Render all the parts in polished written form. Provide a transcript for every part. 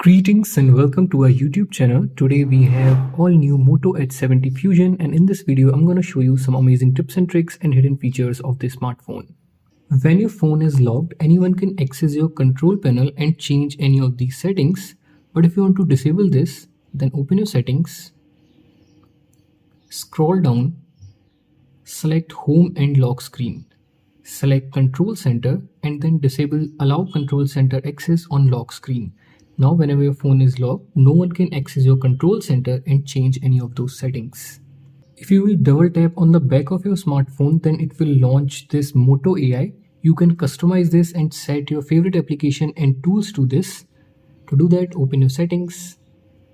Greetings and welcome to our YouTube channel. Today we have all new Moto Edge 70 Fusion, and in this video I'm going to show you some amazing tips and tricks and hidden features of this smartphone. When your phone is locked, anyone can access your control panel and change any of these settings. But if you want to disable this, then open your settings, scroll down, select home and lock screen, select control center, and then disable allow control center access on lock screen. Now whenever your phone is locked, no one can access your control center and change any of those settings. If you will double tap on the back of your smartphone, then it will launch this Moto AI. You can customize this and set your favorite application and tools to this. To do that, open your settings,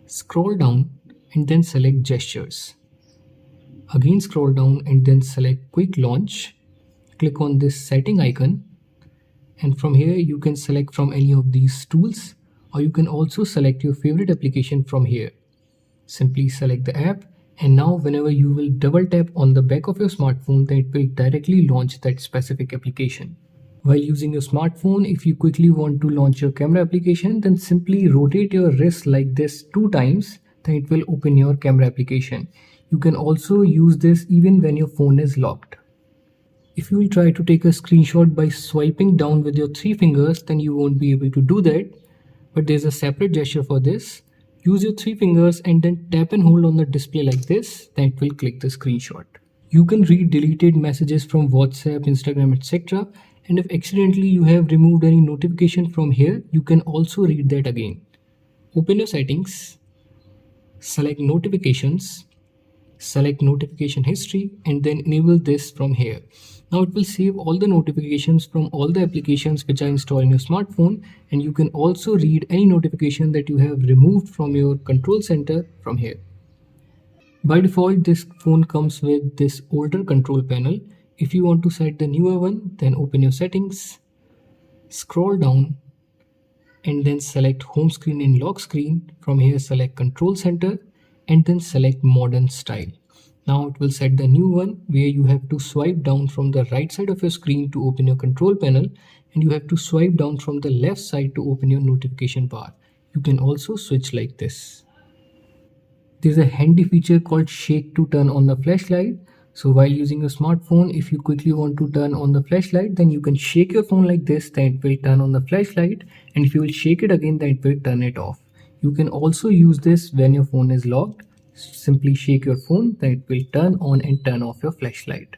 scroll down and then select gestures. Again scroll down and then select quick launch. Click on this setting icon, and from here you can select from any of these tools, or you can also select your favorite application from here. Simply select the app, and now whenever you will double tap on the back of your smartphone, then it will directly launch that specific application. While using your smartphone, if you quickly want to launch your camera application, then simply rotate your wrist like this 2 times, then it will open your camera application. You can also use this even when your phone is locked. If you will try to take a screenshot by swiping down with your 3 fingers, then you won't be able to do that. But there's a separate gesture for this. Use your 3 fingers and then tap and hold on the display like this, then it will click the screenshot. You can read deleted messages from WhatsApp, Instagram, etc. And if accidentally you have removed any notification from here, you can also read that again. Open your settings, select notifications, select notification history, and then enable this from here. Now it will save all the notifications from all the applications which are installed in your smartphone, and you can also read any notification that you have removed from your control center from here. By default, this phone comes with this older control panel. If you want to set the newer one, then open your settings, scroll down, and then select home screen and lock screen. From here select control center and then select modern style. Now it will set the new one where you have to swipe down from the right side of your screen to open your control panel, and you have to swipe down from the left side to open your notification bar. You can also switch like this. There's a handy feature called shake to turn on the flashlight. So while using your smartphone, if you quickly want to turn on the flashlight, then you can shake your phone like this, then it will turn on the flashlight, and if you will shake it again, then it will turn it off. You can also use this when your phone is locked. Simply shake your phone, then it will turn on and turn off your flashlight.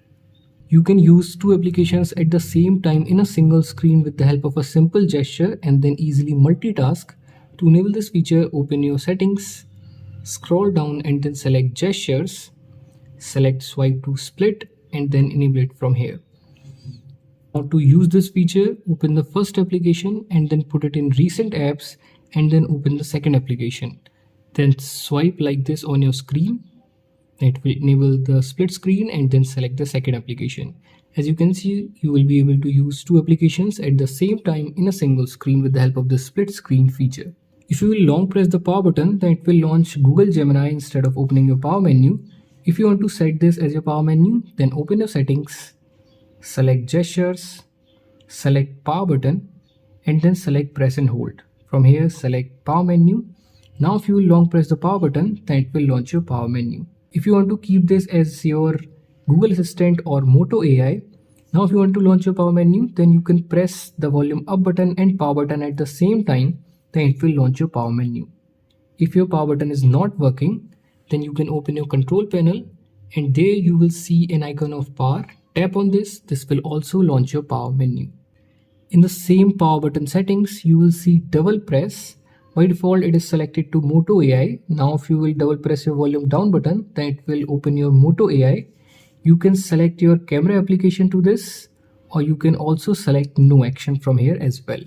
You can use 2 applications at the same time in a single screen with the help of a simple gesture and then easily multitask. To enable this feature, open your settings, scroll down and then select gestures, select swipe to split and then enable it from here. Now to use this feature, open the first application and then put it in recent apps and then open the second application. Then swipe like this on your screen. It will enable the split screen and then select the second application. As you can see, you will be able to use 2 applications at the same time in a single screen with the help of the split screen feature. If you will long press the power button, then it will launch Google Gemini instead of opening your power menu. If you want to set this as your power menu, then open your settings, select gestures, select power button and then select press and hold. From here select power menu. Now if you will long press the power button, then it will launch your power menu. If you want to keep this as your Google Assistant or Moto AI, now if you want to launch your power menu, then you can press the volume up button and power button at the same time, then it will launch your power menu. If your power button is not working, then you can open your control panel and there you will see an icon of power. Tap on this, this will also launch your power menu. In the same power button settings, you will see double press. By default, it is selected to Moto AI. Now if you will double press your volume down button, then it will open your Moto AI. You can select your camera application to this, or you can also select no action from here as well.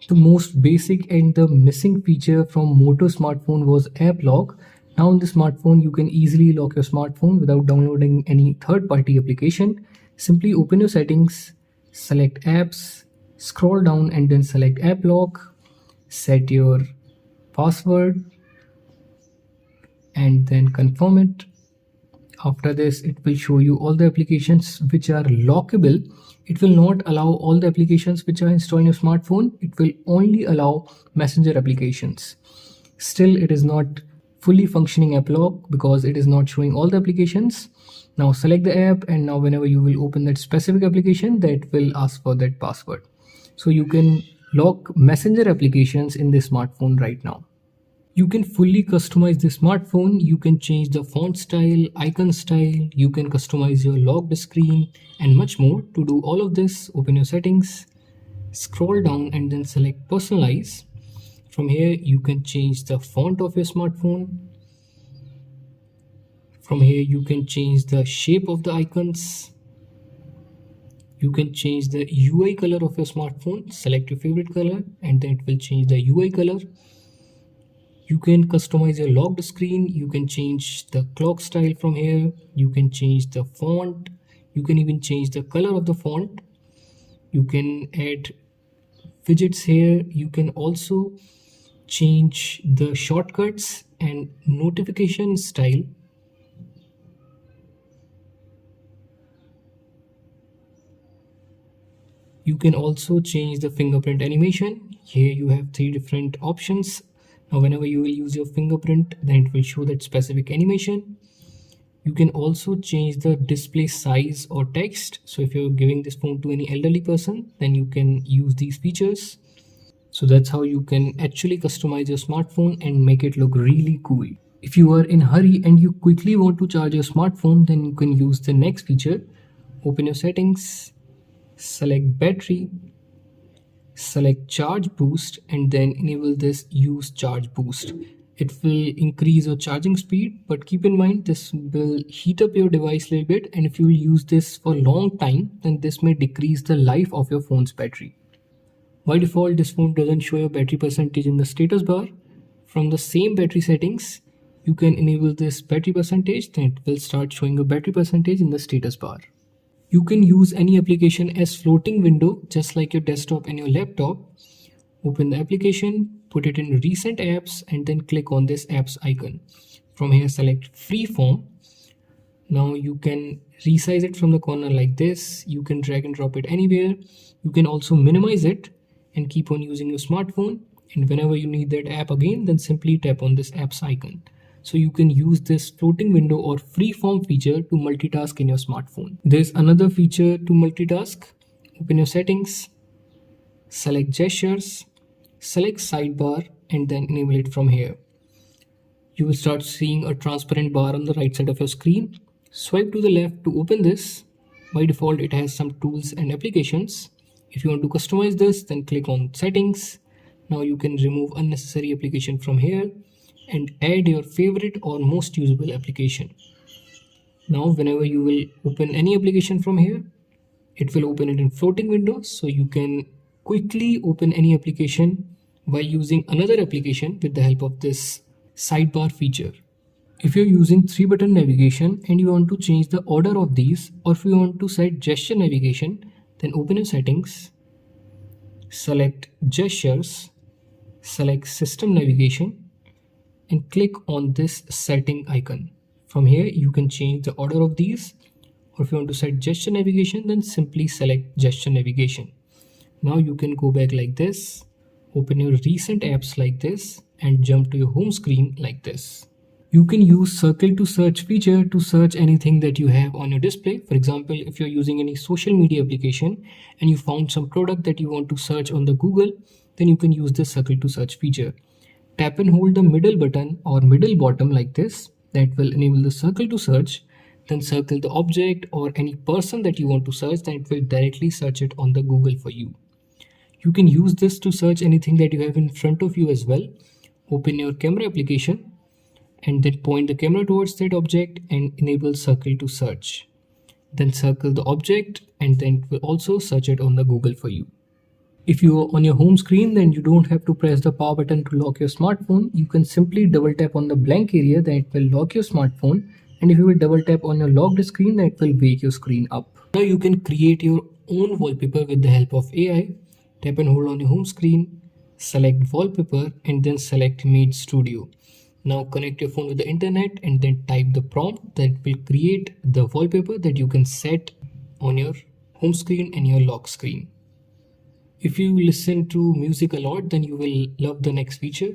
The most basic and the missing feature from Moto smartphone was app lock. Now on the smartphone, you can easily lock your smartphone without downloading any third-party application. Simply open your settings, select apps, scroll down and then select app lock. Set your password and then confirm it. After this, it will show you all the applications which are lockable. It will not allow all the applications which are installed on your smartphone. It will only allow messenger applications. Still, it is not fully functioning app lock because it is not showing all the applications. Now select the app, and now whenever you will open that specific application, that will ask for that password. So you can lock messenger applications in the smartphone right now. You can fully customize the smartphone. You can change the font style, icon style, you can customize your locked screen and much more. To do all of this, open your settings, scroll down and then select personalize. From here, you can change the font of your smartphone. From here, you can change the shape of the icons. You can change the UI color of your smartphone. Select your favorite color and then it will change the UI color. You can customize your locked screen. You can change the clock style from here. You can change the font. You can even change the color of the font. You can add widgets here. You can also change the shortcuts and notification style. You can also change the fingerprint animation. Here you have 3 different options. Now whenever you will use your fingerprint, then it will show that specific animation. You can also change the display size or text. So if you're giving this phone to any elderly person, then you can use these features. So that's how you can actually customize your smartphone and make it look really cool. If you are in a hurry and you quickly want to charge your smartphone, then you can use the next feature. Open your settings, select battery, select charge boost and then enable this use charge boost. It will increase your charging speed, but keep in mind this will heat up your device a little bit, and if you will use this for a long time, then this may decrease the life of your phone's battery. By default, this phone doesn't show your battery percentage in the status bar. From the same battery settings, you can enable this battery percentage, then it will start showing your battery percentage in the status bar. You can use any application as floating window, just like your desktop and your laptop. Open the application, put it in recent apps and then click on this apps icon. From here, select freeform. Now you can resize it from the corner like this. You can drag and drop it anywhere. You can also minimize it and keep on using your smartphone. And whenever you need that app again, then simply tap on this apps icon. So you can use this floating window or freeform feature to multitask in your smartphone. There's another feature to multitask. Open your settings, select gestures, select sidebar and then enable it from here. You will start seeing a transparent bar on the right side of your screen. Swipe to the left to open this. By default, it has some tools and applications. If you want to customize this, then click on settings. Now you can remove unnecessary application from here and add your favorite or most usable application. Now whenever you will open any application from here, it will open it in floating windows, so you can quickly open any application while using another application with the help of this sidebar feature. If you're using 3-button navigation and you want to change the order of these, or if you want to set gesture navigation, then open your settings, select gestures, select system navigation and click on this setting icon. From here you can change the order of these, or if you want to set gesture navigation, then simply select gesture navigation. Now you can go back like this, open your recent apps like this and jump to your home screen like this. You can use circle to search feature to search anything that you have on your display. For example, if you're using any social media application and you found some product that you want to search on the Google, then you can use this circle to search feature. Tap and hold the middle button or middle bottom like this. That will enable the circle to search. Then circle the object or any person that you want to search, then it will directly search it on the Google for you. You can use this to search anything that you have in front of you as well. Open your camera application and then point the camera towards that object and enable circle to search. Then circle the object and then it will also search it on the Google for you. If you are on your home screen, then you don't have to press the power button to lock your smartphone. You can simply double tap on the blank area, then it will lock your smartphone. And if you will double tap on your locked screen, then it will wake your screen up. Now you can create your own wallpaper with the help of AI. Tap and hold on your home screen, select wallpaper and then select Made Studio. Now connect your phone with the internet and then type the prompt that will create the wallpaper that you can set on your home screen and your lock screen. If you listen to music a lot, then you will love the next feature.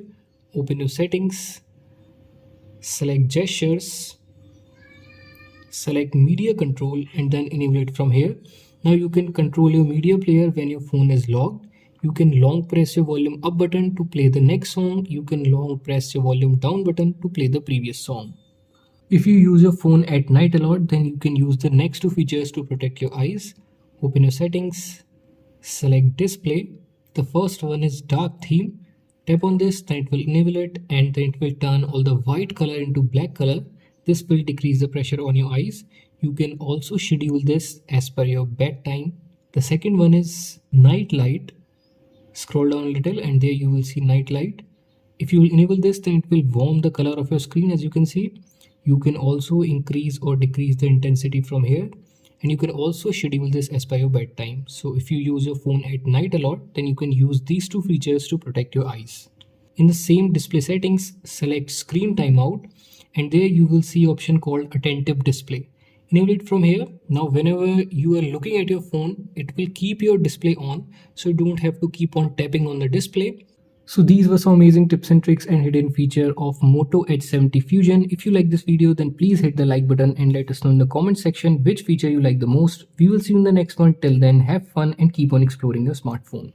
Open your settings, select gestures, select media control and then enable it from here. Now you can control your media player when your phone is locked. You can long press your volume up button to play the next song. You can long press your volume down button to play the previous song. If you use your phone at night a lot, then you can use the next two features to protect your eyes. Open your settings, select display. The first one is dark theme. Tap on this, then it will enable it and then it will turn all the white color into black color. This will decrease the pressure on your eyes. You can also schedule this as per your bedtime. The second one is night light. Scroll down a little and there you will see night light. If you will enable this, then it will warm the color of your screen, as you can see. You can also increase or decrease the intensity from here, and you can also schedule this as per your bedtime. So if you use your phone at night a lot, then you can use these two features to protect your eyes. In the same display settings, select screen timeout and there you will see option called attentive display. Enable it from here. Now whenever you are looking at your phone, it will keep your display on, so you don't have to keep on tapping on the display. So these were some amazing tips and tricks and hidden feature of Moto Edge 70 Fusion. If you like this video, then please hit the like button and let us know in the comment section which feature you like the most. We will see you in the next one. Till then, have fun and keep on exploring your smartphone.